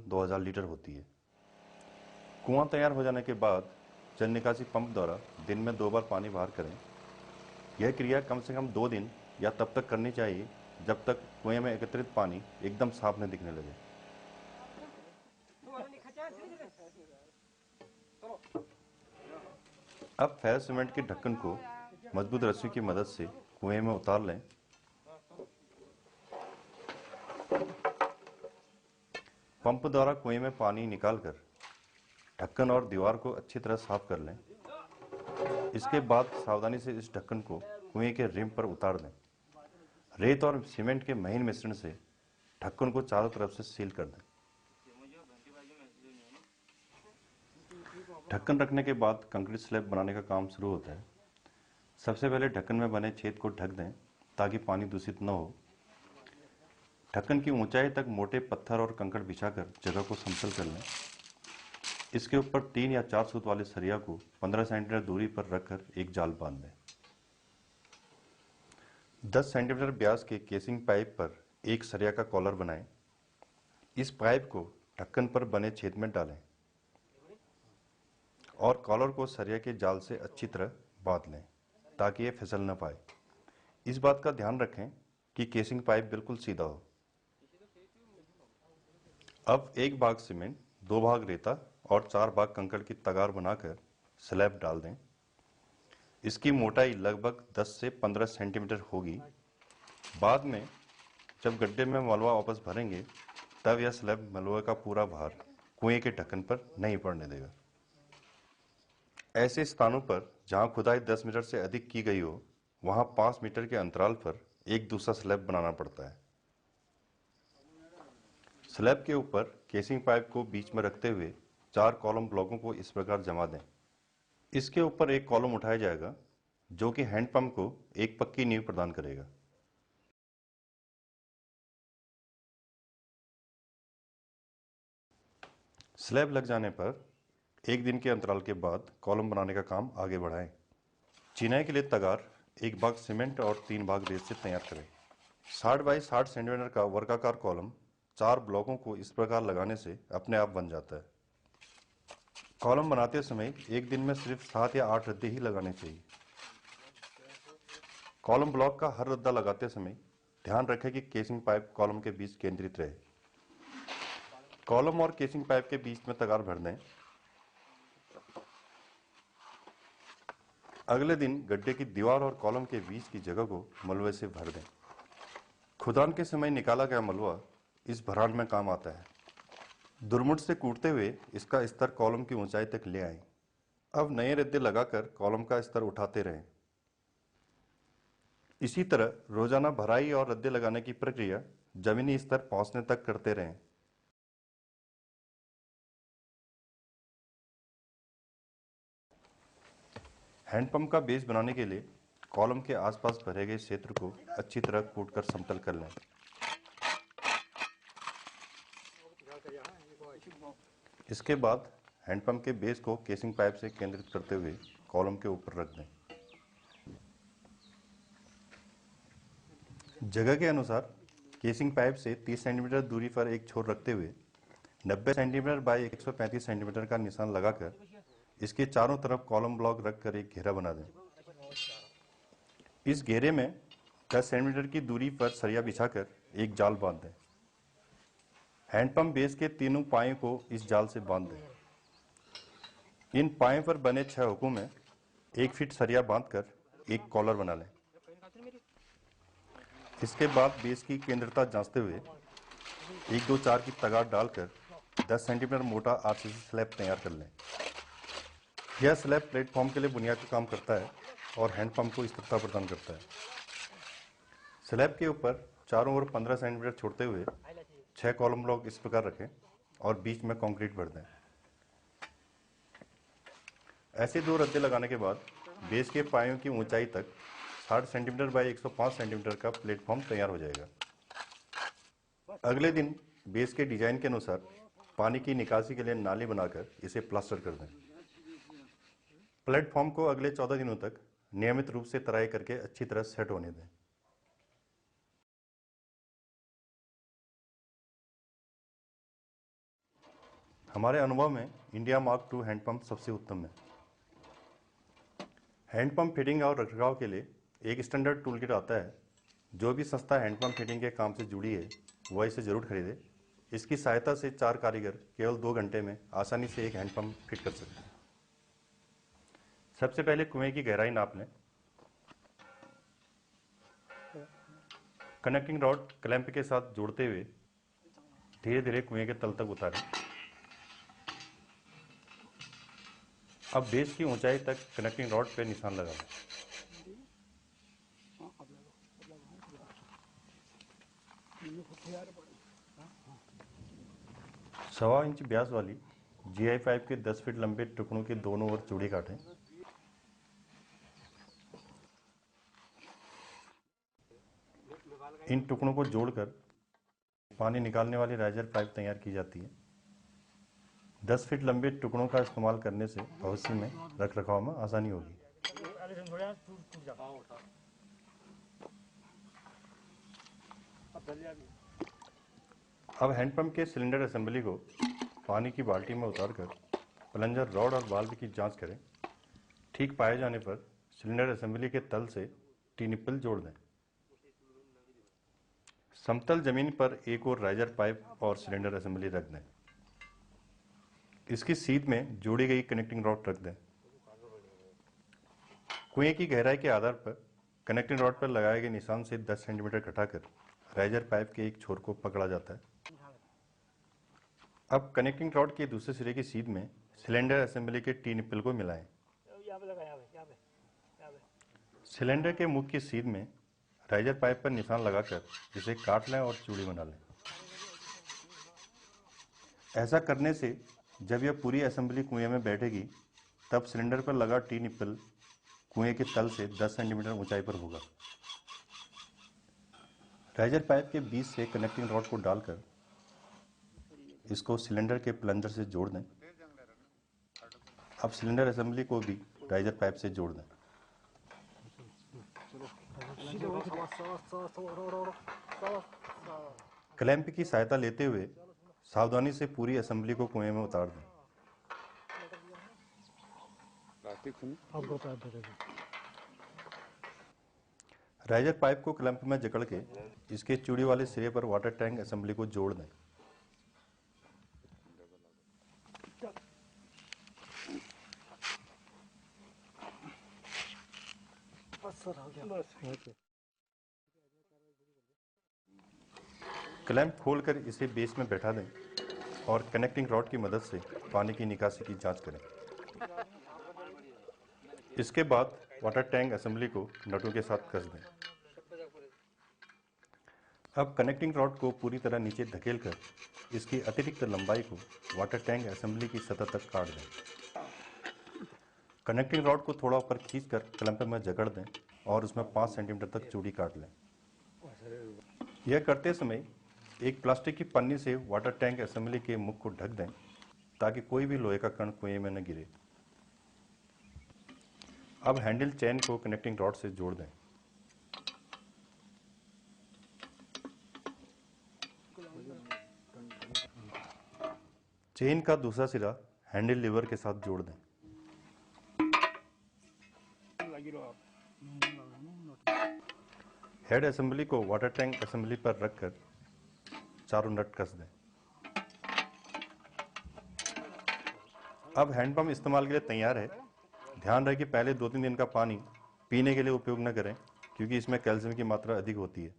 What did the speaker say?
2000 litre होती है। कुआं तैयार हो जाने के बाद जल निकासी पंप द्वारा दिन में 2 बार पानी बाहर करें। यह क्रिया कम से कम 2 दिन या तब तक करनी चाहिए जब तक कुएं में एकत्रित पानी एकदम साफ न दिखने लगे। अब फेरस सीमेंट के ढक्कन को मजबूत रस्सी की मदद से कुएं में उतार लें। पंप द्वारा कुएं में पानी निकालकर ढक्कन और दीवार को अच्छी तरह साफ कर लें। इसके बाद सावधानी से इस ढक्कन को कुएं के रिम पर उतार दें। रेत और सीमेंट के महीन मिश्रण से ढक्कन को चारों तरफ से सील कर दें। ढक्कन रखने के बाद कंक्रीट स्लैब बनाने का काम शुरू होता है। सबसे पहले ढक्कन में बने छेद को ढक दें ताकि पानी दूषित न हो। ढक्कन की ऊंचाई तक मोटे पत्थर और कंकड़ बिछाकर जगह को समतल कर लें। इसके ऊपर 3 या 4 सूत वाले सरिया को 15 सेंटीमीटर दूरी पर रखकर एक जाल बांध दें। 10 सेंटीमीटर व्यास के केसिंग पाइप पर एक सरिया का कॉलर बनाएं। इस पाइप को ढक्कन पर बने छेद में डालें और कॉलर को सरिया के जाल से अच्छी तरह बांध लें ताकि यह फिसल न पाए। इस बात का ध्यान रखें कि केसिंग पाइप बिल्कुल सीधा हो। अब 1 भाग सीमेंट, 2 भाग रेता और 4 भाग कंकड़ की तगार बनाकर स्लैब डाल दें। इसकी मोटाई लगभग 10 से 15 सेंटीमीटर होगी। बाद में जब गड्ढे में मलबा वापस भरेंगे तब यह स्लैब मलबे का पूरा भार कुएं के ढक्कन पर नहीं पड़ने देगा। ऐसे स्थानों पर जहां खुदाई 10 मीटर से अधिक की गई हो वहां 5 मीटर के अंतराल पर एक दूसरा स्लैब बनाना पड़ता है। स्लैब के ऊपर केसिंग पाइप को बीच में रखते हुए 4 कॉलम ब्लॉकों को इस प्रकार जमा दें। इसके ऊपर एक कॉलम उठाया जाएगा जो कि हैंडपंप को एक पक्की नींव प्रदान करेगा। स्लैब लग जाने पर 1 दिन के अंतराल के बाद कॉलम बनाने का काम आगे बढ़ाएं। चिनाई के लिए तगार 1 भाग सीमेंट और 3 भाग रेत से तैयार करें। 60 बाई 60 सेंटीमीटर का वर्गाकार कॉलम 4 ब्लॉकों को इस प्रकार लगाने से अपने आप बन जाता है। कॉलम बनाते समय एक दिन में सिर्फ 7 या 8 रद्दे ही लगाने चाहिए। कॉलम ब्लॉक का हर रद्दा लगाते समय ध्यान रखें कि केसिंग पाइप कॉलम के बीच केंद्रित रहे। कॉलम और केसिंग पाइप के बीच में तगार भर दें। अगले दिन गड्ढे की दीवार और कॉलम के बीच की जगह को मलबे से भर दें। खुदान के समय निकाला गया मलबा इस भरान में काम आता है। दुरमुट से कूटते हुए इसका स्तर कॉलम की ऊंचाई तक ले आएं। अब नए रद्दे लगाकर कॉलम का स्तर उठाते रहें। इसी तरह रोजाना भराई और रद्दे लगाने की प्रक्रिया जमीनी स्तर पहुंचने तक करते रहें। हैंडपंप का बेस बनाने के लिए कॉलम के आसपास भरे गए क्षेत्र को अच्छी तरह कूटकर समतल कर लें। इसके बाद हैंडपंप के बेस को केसिंग पाइप से केंद्रित करते हुए कॉलम के ऊपर रख दें। जगह के अनुसार केसिंग पाइप से 30 सेंटीमीटर दूरी पर एक छोर रखते हुए 90 सेंटीमीटर बाई 135 सेंटीमीटर का निशान लगाकर इसके चारों तरफ कॉलम ब्लॉक रखकर एक घेरा बना दें। इस घेरे में 10 सेंटीमीटर की दूरी पर सरिया बिछाकर एक जाल बांध दें। हैंडपंप बेस के तीनों पायों को इस जाल से बांध दें। इन पायों पर बने 6 हुकों में 1 फीट सरिया बांधकर एक कॉलर बना लें। इसके बाद बेस की केंद्रता जांचते हुए 1, 2, 4 की तगार डालकर 10 सेंटीमीटर मोटा आरसीसी स्लैब तैयार कर लें। यह स्लैब प्लेटफॉर्म के लिए बुनियाद का काम करता है और हैंडपंप को स्थिरता प्रदान करता है। स्लैब के ऊपर चारों ओर 15 सेंटीमीटर छोड़ते हुए 6 कॉलम ब्लॉक इस प्रकार रखें और बीच में कंक्रीट भर दें। ऐसे 2 रद्दे लगाने के बाद बेस के पायों की ऊंचाई तक 60 सेंटीमीटर बाई 105 सेंटीमीटर का प्लेटफॉर्म तैयार हो जाएगा। अगले दिन बेस के डिजाइन के अनुसार पानी की निकासी के लिए नाली बनाकर इसे प्लास्टर कर दें। प्लेटफॉर्म को अगले 14 दिनों तक नियमित रूप से तराई करके अच्छी तरह सेट होने दें। हमारे अनुभव में इंडिया मार्क II हैंडपंप सबसे उत्तम है। हैंडपंप फिटिंग और रखरखाव के लिए एक स्टैंडर्ड टूल किट आता है। जो भी संस्था हैंडपंप फिटिंग के काम से जुड़ी है वह इसे जरूर खरीदे। इसकी सहायता से 4 कारीगर केवल 2 घंटे में आसानी से एक हैंडपंप फिट कर सकते हैं। सबसे पहले कुएं की गहराई नाप लें। कनेक्टिंग रॉड क्लैंप के साथ जोड़ते हुए धीरे धीरे कुएं के तल तक उतारें। अब बेस की ऊंचाई तक कनेक्टिंग रॉड पर निशान लगा लें। सवा इंच व्यास वाली GI पाइप के 10 फीट लंबे टुकड़ों के दोनों ओर चूड़ी काटें। इन टुकड़ों को जोड़कर पानी निकालने वाली राइजर पाइप तैयार की जाती है। 10 फीट लंबे टुकड़ों का इस्तेमाल करने से भविष्य में रखरखाव में आसानी होगी। अब हैंडपंप के सिलेंडर असेंबली को पानी की बाल्टी में उतारकर प्लंजर रॉड और वाल्व की जांच करें। ठीक पाए जाने पर सिलेंडर असेंबली के तल से टी-निप्पल जोड़ दें। समतल जमीन पर एक और राइजर पाइप और सिलेंडर असेंबली रख दें। इसकी सीध में जोड़ी गई कनेक्टिंग रॉड रख दें। कुएं की गहराई के आधार पर कनेक्टिंग रॉड पर लगाए गए निशान से 10 सेंटीमीटर घटाकर राइजर पाइप के एक छोर को पकड़ा जाता है। अब कनेक्टिंग रॉड के दूसरे सिरे की सीध में सिलेंडर असेंबली के टी-निप्पल को मिलाएं। सिलेंडर के मुख की सीध में राइजर पाइप पर निशान लगाकर इसे काट लें और चूड़ी बना लें। ऐसा करने से जब यह पूरी असेंबली कुएं में बैठेगी तब सिलेंडर पर लगा टी-निप्पल कुएं के तल से 10 सेंटीमीटर ऊंचाई पर होगा। राइजर पाइप के बीच से कनेक्टिंग रॉड को डालकर इसको सिलेंडर के प्लंजर से जोड़ दें। अब सिलेंडर असेंबली को भी राइजर पाइप से जोड़ दें। क्लैंप की सहायता लेते हुए सावधानी से पूरी असेंबली को कुएं में उतार दें। राइजर पाइप को क्लैंप में जकड़ के इसके चूड़ी वाले सिरे पर वाटर टैंक असेंबली को जोड़ दें। क्लैंप खोलकर इसे बेस में बैठा दें और कनेक्टिंग रॉड की मदद से पानी की निकासी की जांच करें। इसके बाद वाटर टैंक असेंबली को नटों के साथ कस दें। अब कनेक्टिंग रॉड को पूरी तरह नीचे धकेलकर इसकी अतिरिक्त लंबाई को वाटर टैंक असेंबली की सतह तक काट दें। कनेक्टिंग रॉड को थोड़ा ऊपर खींचकर क्लैंप में जकड़ दें और उसमें 5 सेंटीमीटर तक चूड़ी काट लें। यह करते समय एक प्लास्टिक की पन्नी से वाटर टैंक असेंबली के मुख को ढक दें ताकि कोई भी लोहे का कण कुएं में न गिरे। अब हैंडल चेन को कनेक्टिंग रॉड से जोड़ दें। चेन का दूसरा सिरा हैंडल लीवर के साथ जोड़ दें। हेड असेंबली को वाटर टैंक असेंबली पर रखकर चारों नट कस दें। अब हैंडपंप इस्तेमाल के लिए तैयार है। ध्यान रहे कि पहले 2-3 दिन का पानी पीने के लिए उपयोग न करें क्योंकि इसमें कैल्शियम की मात्रा अधिक होती है।